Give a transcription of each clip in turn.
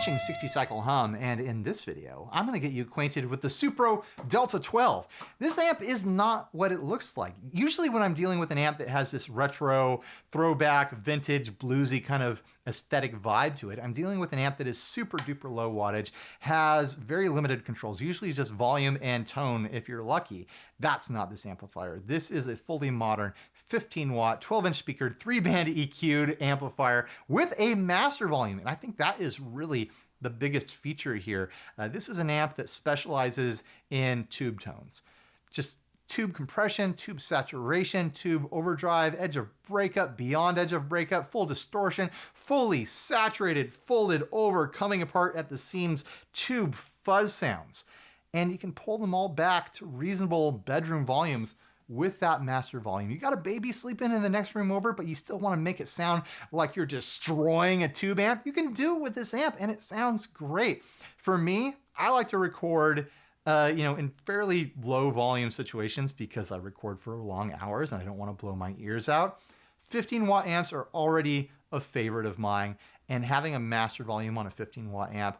watching 60 Cycle Hum, and in this video, I'm gonna get you acquainted with the Supro Delta 12. This amp is not what it looks like. Usually when I'm dealing with an amp that has this retro, throwback, vintage, bluesy kind of aesthetic vibe to it, I'm dealing with an amp that is super duper low wattage, has very limited controls, usually just volume and tone if you're lucky. That's not this amplifier. This is a fully modern 15 watt, 12-inch speakered, 3-band EQ'd amplifier with a master volume. And I think that is really the biggest feature here. This is an amp that specializes in tube tones. Just tube compression, tube saturation, tube overdrive, edge of breakup, beyond edge of breakup, full distortion, fully saturated, folded over, coming apart at the seams, tube fuzz sounds. And you can pull them all back to reasonable bedroom volumes with that master volume. You got a baby sleeping in the next room over, but you still want to make it sound like you're destroying a tube amp. You can do it with this amp and it sounds great. For me, I like to record in fairly low volume situations because I record for long hours and I don't want to blow my ears out. 15 watt amps are already a favorite of mine, and having a master volume on a 15 watt amp,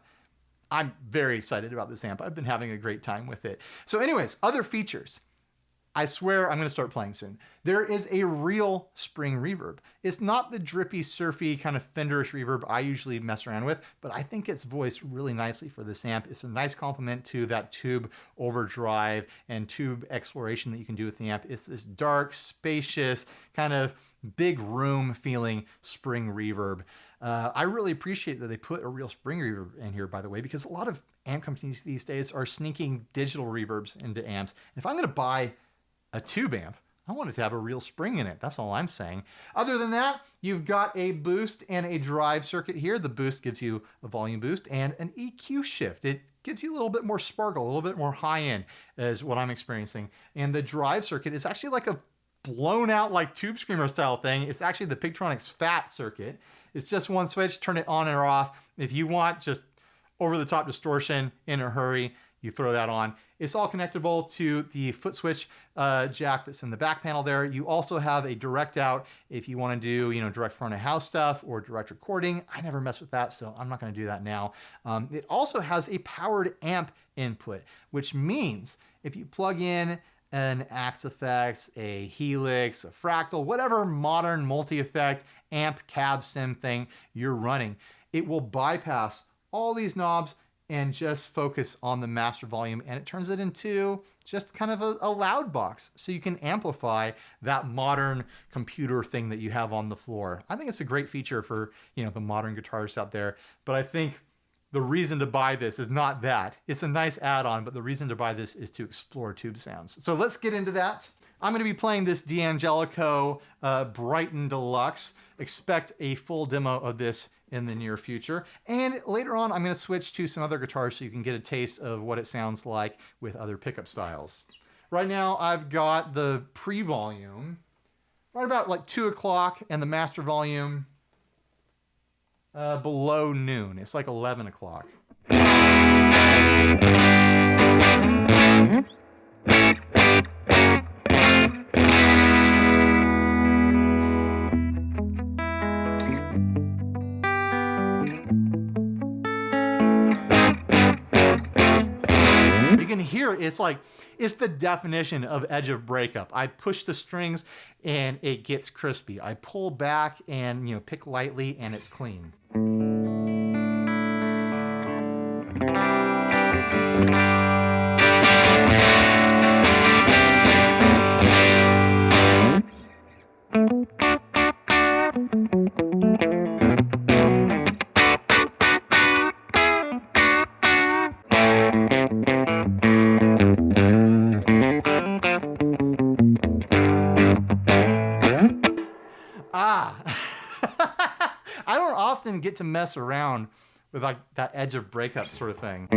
I'm very excited about this amp. I've been having a great time with it. So anyways, other features. I swear I'm going to start playing soon. There is a real spring reverb. It's not the drippy, surfy, kind of Fenderish reverb I usually mess around with, but I think it's voiced really nicely for this amp. It's a nice complement to that tube overdrive and tube exploration that you can do with the amp. It's this dark, spacious, kind of big room feeling spring reverb. I really appreciate that they put a real spring reverb in here, by the way, because a lot of amp companies these days are sneaking digital reverbs into amps. If I'm going to buy a tube amp, I want it to have a real spring in it. That's all I'm saying. Other than that, you've got a boost and a drive circuit here. The boost gives you a volume boost and an EQ shift. It gives you a little bit more sparkle, a little bit more high end is what I'm experiencing. And the drive circuit is actually like a blown out like tube screamer style thing. It's actually the Pigtronics fat circuit. It's just one switch, turn it on or off. If you want just over the top distortion in a hurry, you throw that on. It's all connectable to the foot switch jack that's in the back panel there. You also have a direct out if you want to do, direct front of house stuff or direct recording. I never mess with that, so I'm not going to do that now. It also has a powered amp input, which means if you plug in an Axe Effects, a Helix, a Fractal, whatever modern multi-effect amp cab sim thing you're running, it will bypass all these knobs and just focus on the master volume, and it turns it into just kind of a loud box so you can amplify that modern computer thing that you have on the floor. I think it's a great feature for the modern guitarists out there, but I think the reason to buy this is not that. It's a nice add-on, but the reason to buy this is to explore tube sounds. So let's get into that. I'm going to be playing this D'Angelico Brighton Deluxe. Expect a full demo of this in the near future. And later on, I'm going to switch to some other guitars so you can get a taste of what it sounds like with other pickup styles. Right now I've got the pre-volume right about like 2 o'clock and the master volume below noon. It's like 11 o'clock. You can hear it's like, it's the definition of edge of breakup. I push the strings and it gets crispy. I pull back and, you know, pick lightly and it's clean. I don't often get to mess around with like that edge of breakup sort of thing.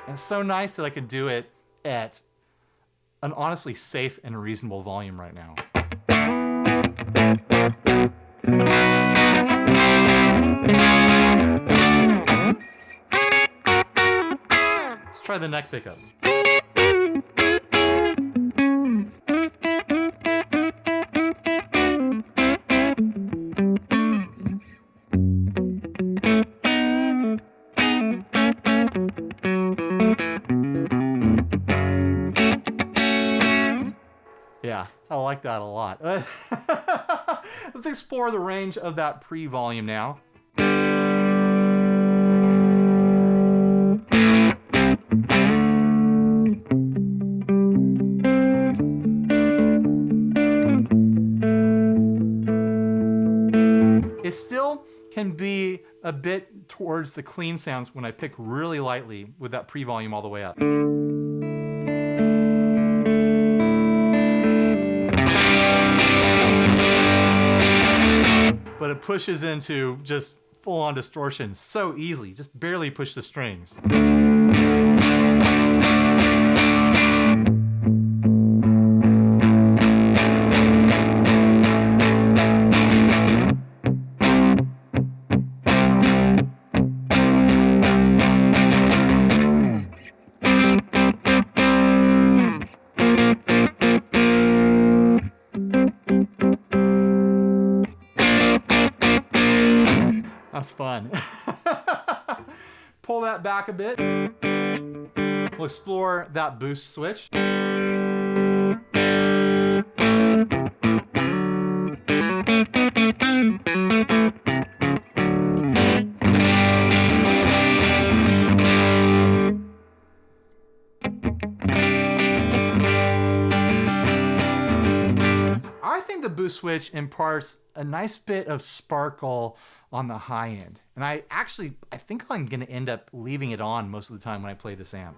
It's so nice that I can do it at an honestly safe and reasonable volume right now. Let's try the neck pickup. Yeah, I like that a lot. Let's explore the range of that pre-volume now. It still can be a bit towards the clean sounds when I pick really lightly with that pre-volume all the way up. But it pushes into just full-on distortion so easily. Just barely push the strings. That's fun. Pull that back a bit. We'll explore that boost switch. I think the boost switch imparts a nice bit of sparkle on the high end. And I think I'm gonna end up leaving it on most of the time when I play this amp.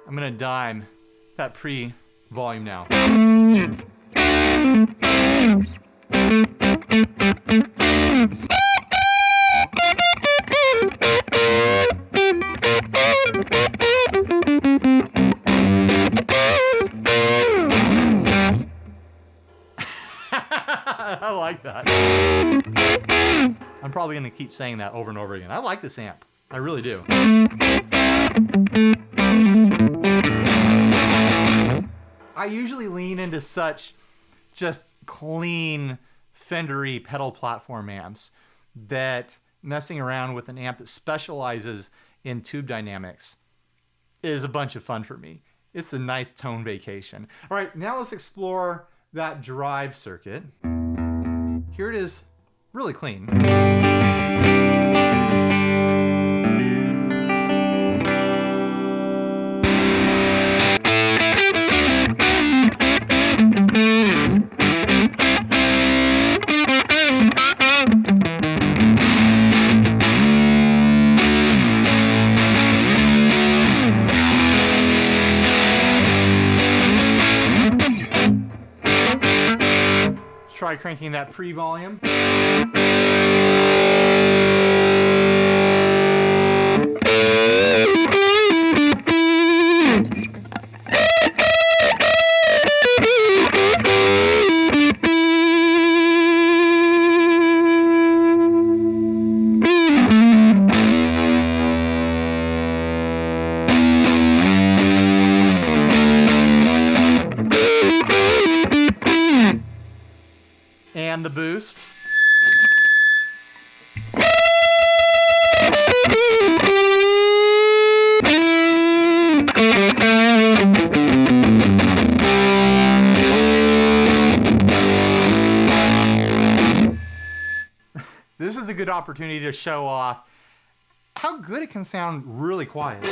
I'm gonna dime that pre-volume now. I like that. I'm probably gonna keep saying that over and over again. I like this amp. I really do. I usually lean into such just clean, Fender-y pedal platform amps that messing around with an amp that specializes in tube dynamics is a bunch of fun for me. It's a nice tone vacation. All right, now let's explore that drive circuit. Here it is, really clean. Try cranking that pre-volume. And the boost. This is a good opportunity to show off how good it can sound really quiet.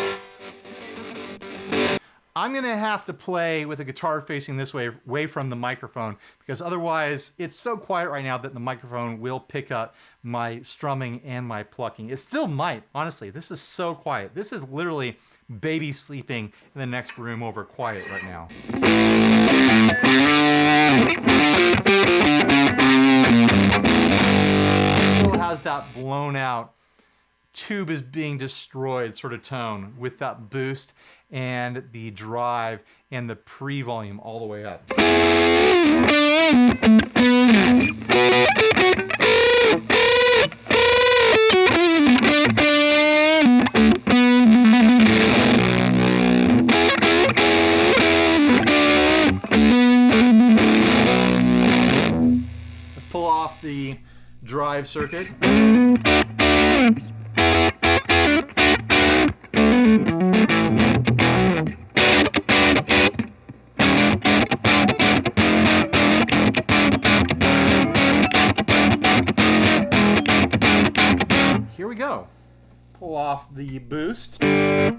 I'm gonna have to play with the guitar facing this way, away from the microphone, because otherwise it's so quiet right now that the microphone will pick up my strumming and my plucking. It still might, honestly. This is so quiet. This is literally baby sleeping in the next room over quiet right now. Still has that blown out tube is being destroyed sort of tone with that boost and the drive and the pre-volume all the way up. Let's pull off the drive circuit. Here we go. Pull off the boost. There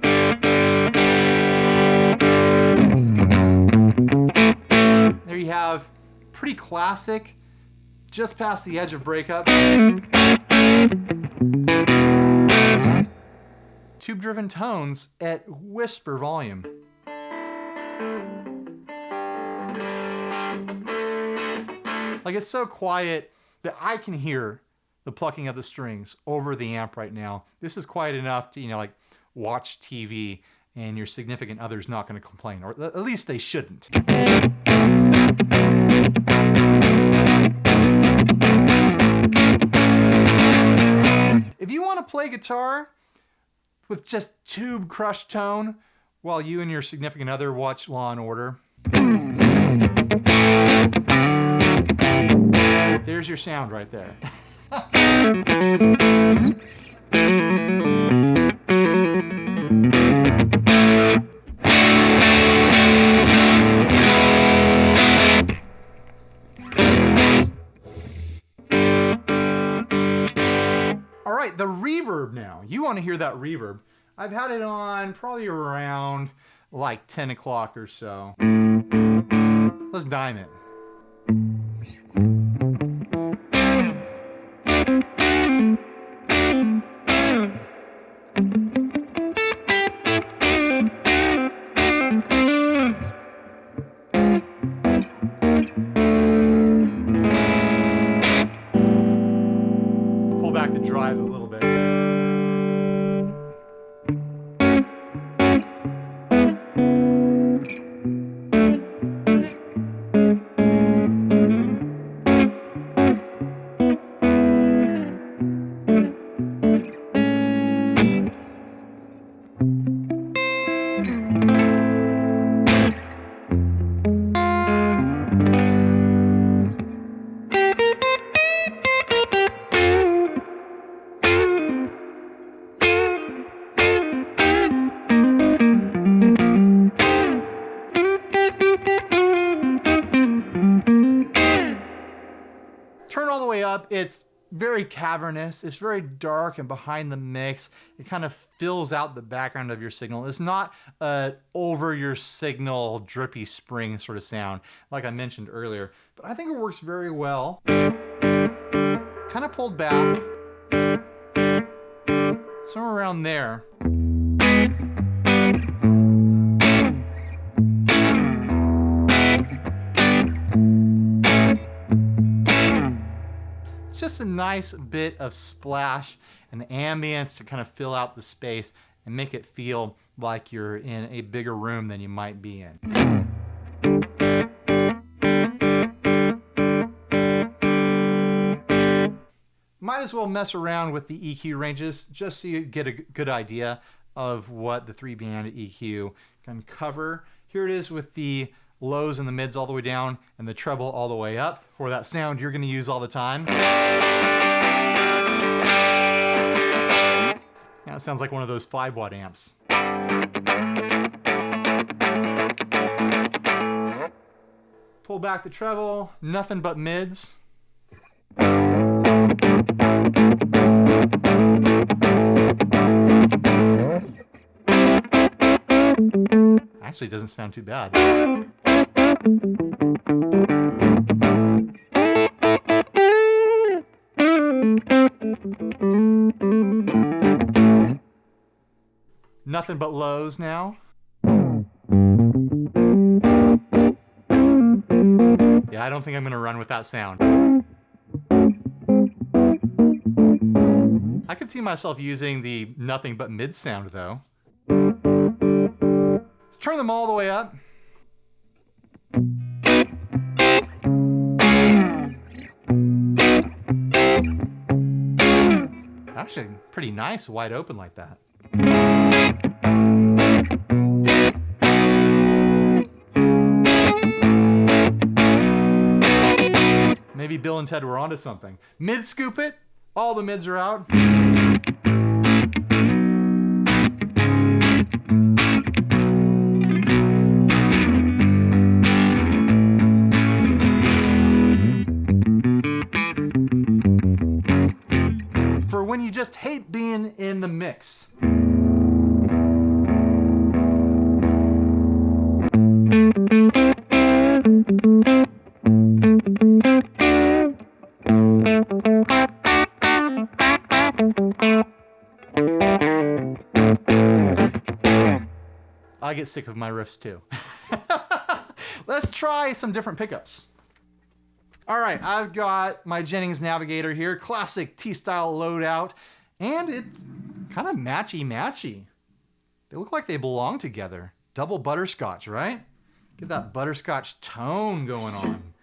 you have pretty classic, just past the edge of breakup. Tube-driven tones at whisper volume. Like, it's so quiet that I can hear the plucking of the strings over the amp right now. This is quiet enough to, like watch TV and your significant other's not going to complain, or at least they shouldn't. If you want to play guitar with just tube crushed tone while you and your significant other watch Law and Order, there's your sound right there. All right, the reverb now. You want to hear that reverb. I've had it on probably around like 10 o'clock or so. Let's dime it. Pull back the drive a little bit. up, it's very cavernous. It's very dark and behind the mix. It kind of fills out the background of your signal. It's not over your signal drippy spring sort of sound like I mentioned earlier, but I think it works very well. Kind of pulled back, somewhere around there. Just a nice bit of splash and ambience to kind of fill out the space and make it feel like you're in a bigger room than you might be in. Might as well mess around with the EQ ranges just so you get a good idea of what the 3-band EQ can cover. Here it is with the lows and the mids all the way down and the treble all the way up for that sound you're going to use all the time. Now it sounds like one of those 5-watt amps. Pull back the treble, nothing but mids. Actually, it doesn't sound too bad. Nothing but lows now. Yeah, I don't think I'm going to run with that sound. I could see myself using the nothing but mid sound though. Let's turn them all the way up. Actually, pretty nice, wide open like that. Maybe Bill and Ted were onto something. Mid scoop it, all the mids are out. For when you just hate being in the mix. I get sick of my riffs too. Let's try some different pickups. All right, I've got my Jennings Navigator here, classic T-style loadout, and it's kind of matchy-matchy. They look like they belong together. Double butterscotch, right? Get that butterscotch tone going on.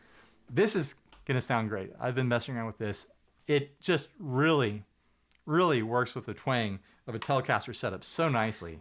This is gonna sound great. I've been messing around with this. It just really works with the twang of a Telecaster setup so nicely.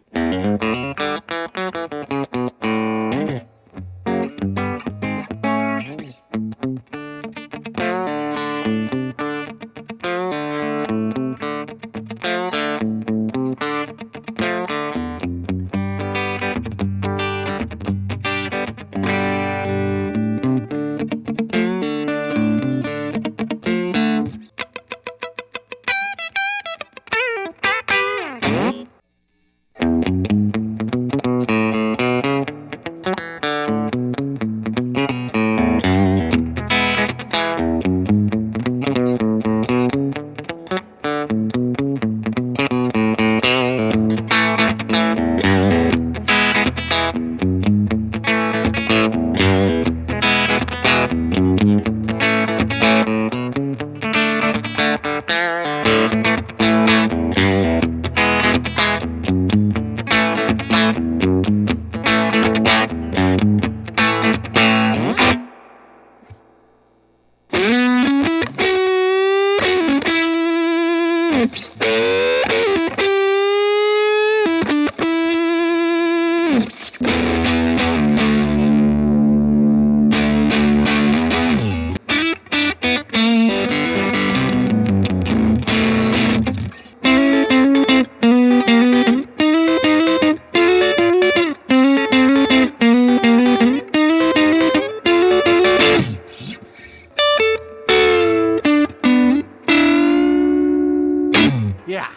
Yeah.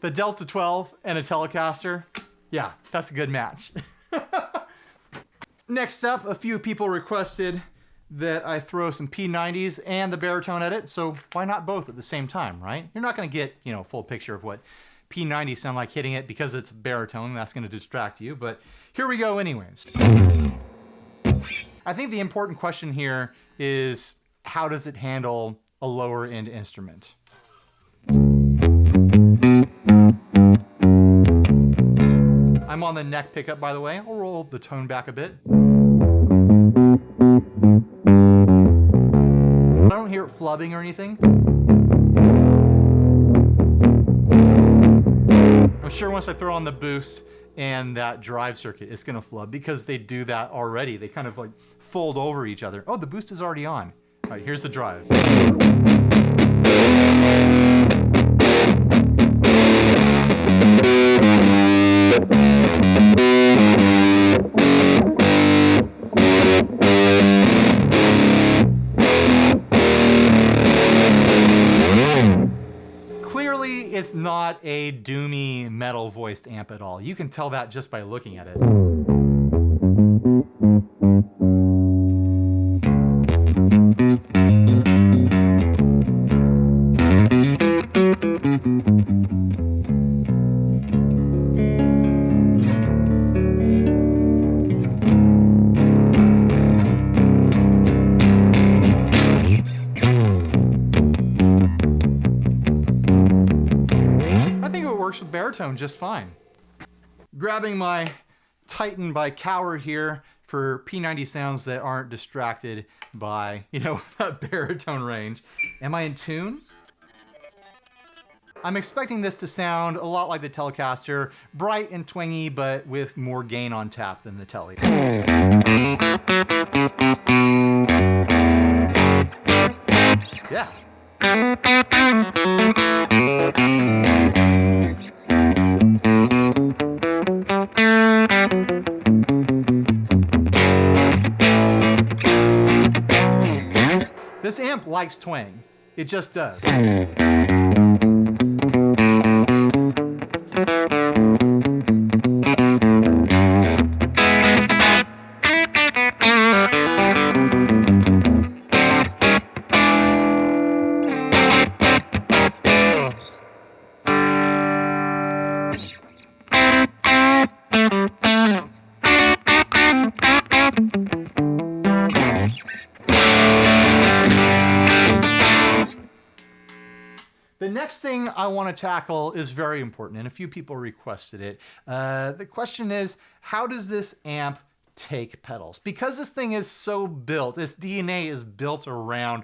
The Delta 12 and a Telecaster. Yeah, that's a good match. Next up, a few people requested that I throw some P90s and the baritone edit, so why not both at the same time, right? You're not gonna get, you know, full picture of what P90s sound like hitting it because it's baritone, that's gonna distract you, but here we go anyways. I think the important question here is, how does it handle a lower end instrument? I'm on the neck pickup, by the way. I'll roll the tone back a bit. I don't hear it flubbing or anything. I'm sure once I throw on the boost and that drive circuit, it's gonna flub because they do that already. They kind of like fold over each other. Oh, the boost is already on. All right, here's the drive. Clearly, it's not a doomy metal voiced amp at all. You can tell that just by looking at it. Works with baritone just fine. Grabbing my Titan by Cower here for P90 sounds that aren't distracted by, you know, that baritone range. Am I in tune? I'm expecting this to sound a lot like the Telecaster, bright and twangy, but with more gain on tap than the Tele. Yeah. This amp likes twang. It just does. The next thing I want to tackle is very important, and a few people requested it. The question is, how does this amp take pedals? Because this thing is so built, its DNA is built around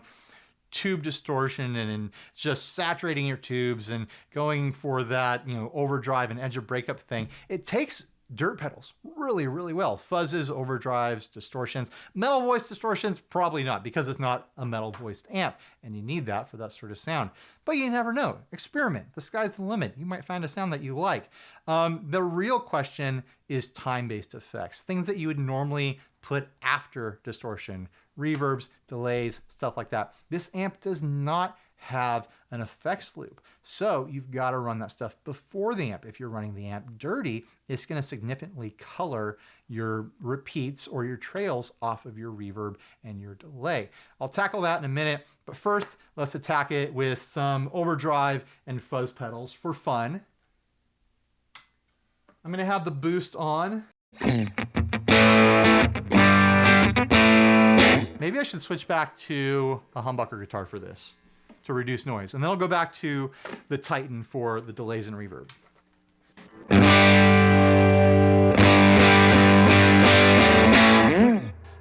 tube distortion and just saturating your tubes and going for that, you know, overdrive and edge of breakup thing. It takes dirt pedals really, really well. Fuzzes, overdrives, distortions. Metal voice distortions, probably not, because it's not a metal voiced amp, and you need that for that sort of sound. But you never know. Experiment. The sky's the limit. You might find a sound that you like. The real question is time-based effects, things that you would normally put after distortion, reverbs, delays, stuff like that. This amp does not have an effects loop. So you've got to run that stuff before the amp. If you're running the amp dirty, it's going to significantly color your repeats or your trails off of your reverb and your delay. I'll tackle that in a minute, but first let's attack it with some overdrive and fuzz pedals for fun. I'm going to have the boost on. Maybe I should switch back to a humbucker guitar for this to reduce noise. And then I'll go back to the Titan for the delays and reverb.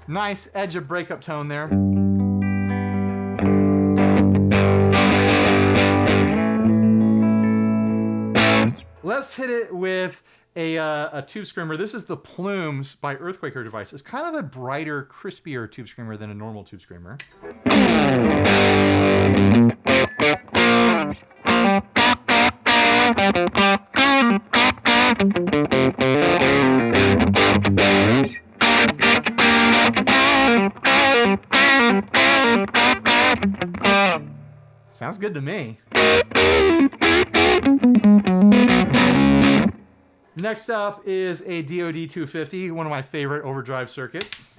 Nice edge of breakup tone there. Let's hit it with a tube screamer. This is the Plumes by Earthquaker device. It's kind of a brighter, crispier tube screamer than a normal tube screamer. Sounds good to me. Next up is a DoD 250, one of my favorite overdrive circuits.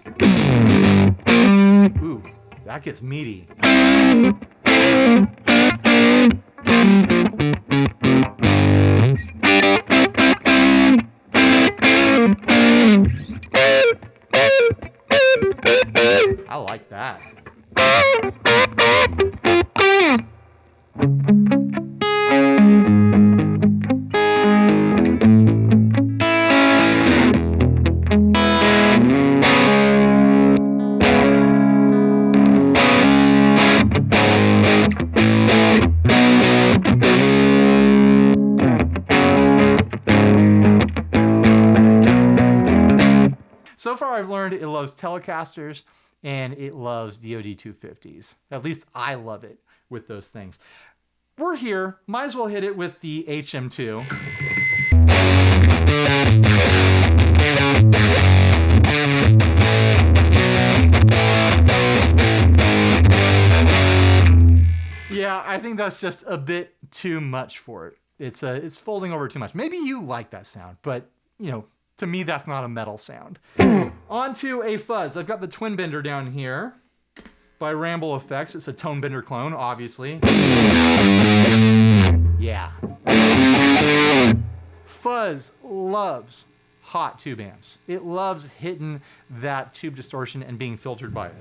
Ooh, that gets meaty. I like that. So far I've learned it loves Telecasters and it loves DoD 250s. At least I love it with those things. We're here, might as well hit it with the HM2. Yeah, I think that's just a bit too much for it. It's folding over too much. Maybe you like that sound, but you know, to me, that's not a metal sound. Onto a fuzz. I've got the Twin Bender down here by Ramble Effects. It's a Tone Bender clone, obviously. Yeah. Fuzz loves hot tube amps. It loves hitting that tube distortion and being filtered by it.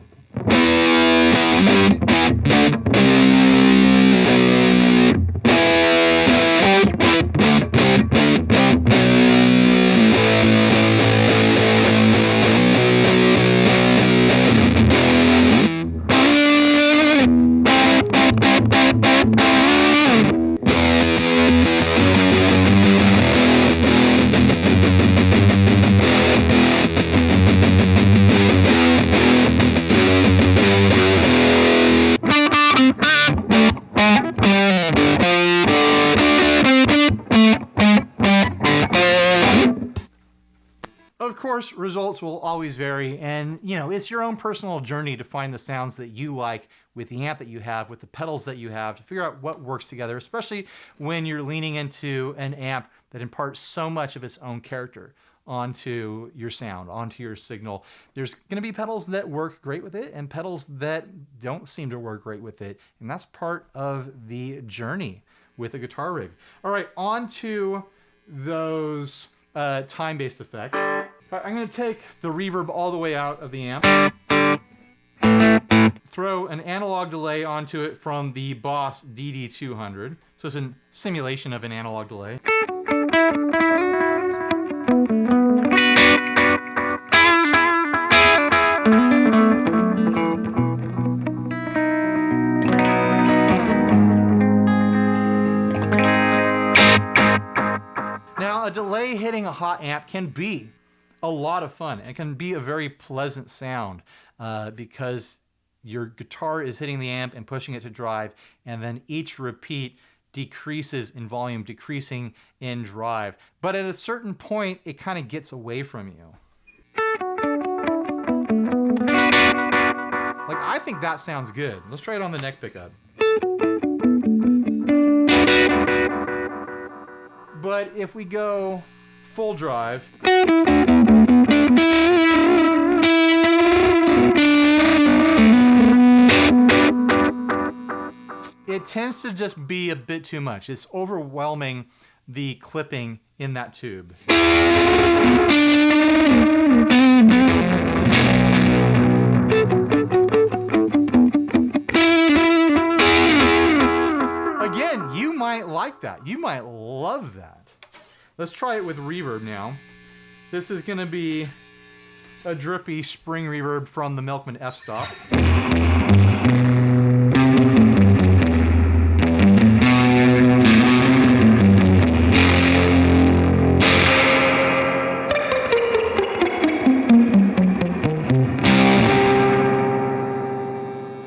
Of course, results will always vary, and you know, it's your own personal journey to find the sounds that you like with the amp that you have, with the pedals that you have, to figure out what works together, especially when you're leaning into an amp that imparts so much of its own character onto your sound, onto your signal. There's going to be pedals that work great with it and pedals that don't seem to work great with it, and that's part of the journey with a guitar rig. All right, on to those time-based effects. All right, I'm going to take the reverb all the way out of the amp, throw an analog delay onto it from the Boss DD200. So it's a simulation of an analog delay. Now, a delay hitting a hot amp can be a lot of fun. It can be a very pleasant sound because your guitar is hitting the amp and pushing it to drive, and then each repeat decreases in volume, decreasing in drive. But at a certain point, it kind of gets away from you. Like, I think that sounds good. Let's try it on the neck pickup. But if we go full drive, it tends to just be a bit too much. It's overwhelming the clipping in that tube. Again, you might like that. You might love that. Let's try it with reverb now. This is going to be a drippy spring reverb from the Milkman f-stop.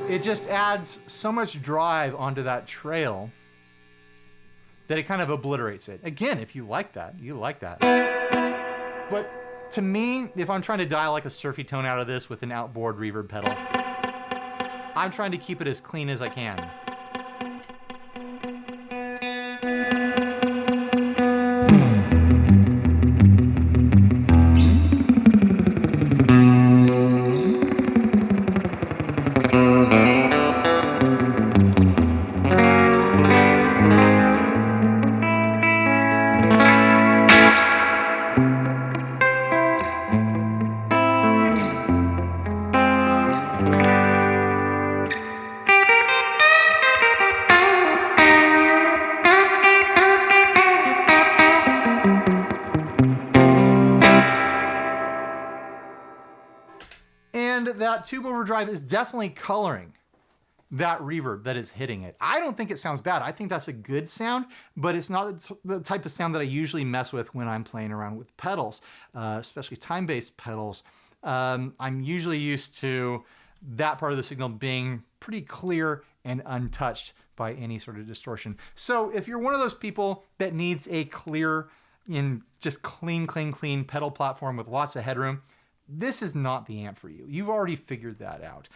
It just adds so much drive onto that trail that it kind of obliterates it. Again, if you like that, you like that. But to me, if I'm trying to dial like a surfy tone out of this with an outboard reverb pedal, I'm trying to keep it as clean as I can. that tube overdrive is definitely coloring that reverb that is hitting it. I don't think it sounds bad. I think that's a good sound, but it's not the type of sound that I usually mess with when I'm playing around with pedals, especially time-based pedals. I'm usually used to that part of the signal being pretty clear and untouched by any sort of distortion. So if you're one of those people that needs a clear and just clean pedal platform with lots of headroom, this is not the amp for you. You've already figured that out.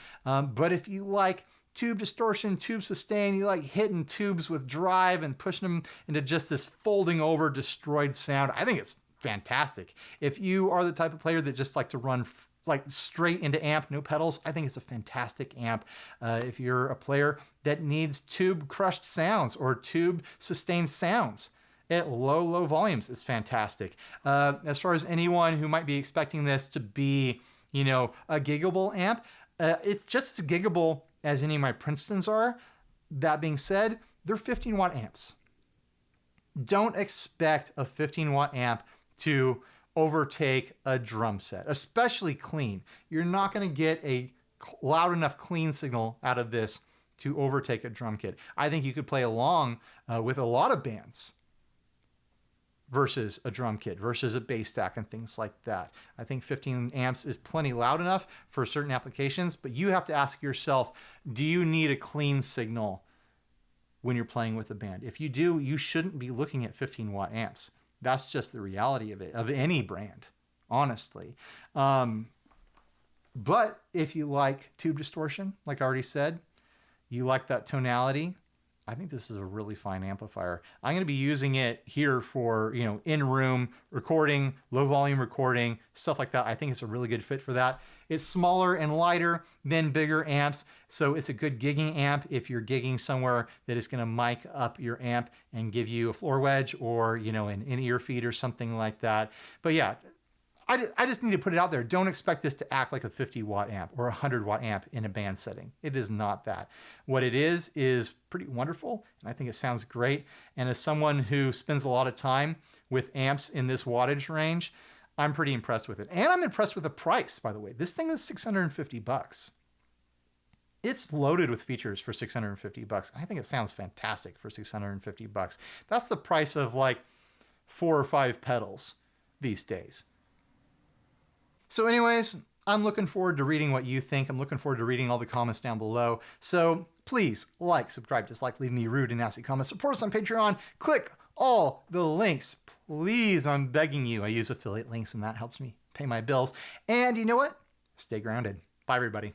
But if you like tube distortion, tube sustain, you like hitting tubes with drive and pushing them into just this folding over destroyed sound, I think it's fantastic. If you are the type of player that just like to run like straight into amp, no pedals, I think it's a fantastic amp. If you're a player that needs tube crushed sounds or tube sustained sounds at low volumes, it's fantastic. As far as anyone who might be expecting this to be, you know, a giggable amp, it's just as giggable as any of my Princetons are. That being said, they're 15 watt amps. Don't expect a 15 watt amp to overtake a drum set, especially clean. You're not going to get a loud enough clean signal out of this to overtake a drum kit. I think you could play along with a lot of bands versus a drum kit, versus a bass stack and things like that. I think 15 amps is plenty loud enough for certain applications, but you have to ask yourself, do you need a clean signal when you're playing with a band? If you do, you shouldn't be looking at 15 watt amps. That's just the reality of it, of any brand, honestly. But if you like tube distortion, like I already said, you like that tonality, I think this is a really fine amplifier. I'm going to be using it here for, you know, in-room recording, low volume recording, stuff like that. I think it's a really good fit for that. It's smaller and lighter than bigger amps, so it's a good gigging amp if you're gigging somewhere that is going to mic up your amp and give you a floor wedge or, you know, an in-ear feed or something like that. But yeah, I just need to put it out there. Don't expect this to act like a 50 watt amp or a 100 watt amp in a band setting. It is not that. What it is pretty wonderful, and I think it sounds great. And as someone who spends a lot of time with amps in this wattage range, I'm pretty impressed with it. And I'm impressed with the price, by the way. This thing is $650. It's loaded with features for $650. I think it sounds fantastic for $650. That's the price of like 4 or 5 pedals these days. So anyways, I'm looking forward to reading what you think. I'm looking forward to reading all the comments down below. So please like, subscribe, dislike, leave me rude and nasty comments. Support us on Patreon. Click all the links. Please, I'm begging you. I use affiliate links and that helps me pay my bills. And you know what? Stay grounded. Bye, everybody.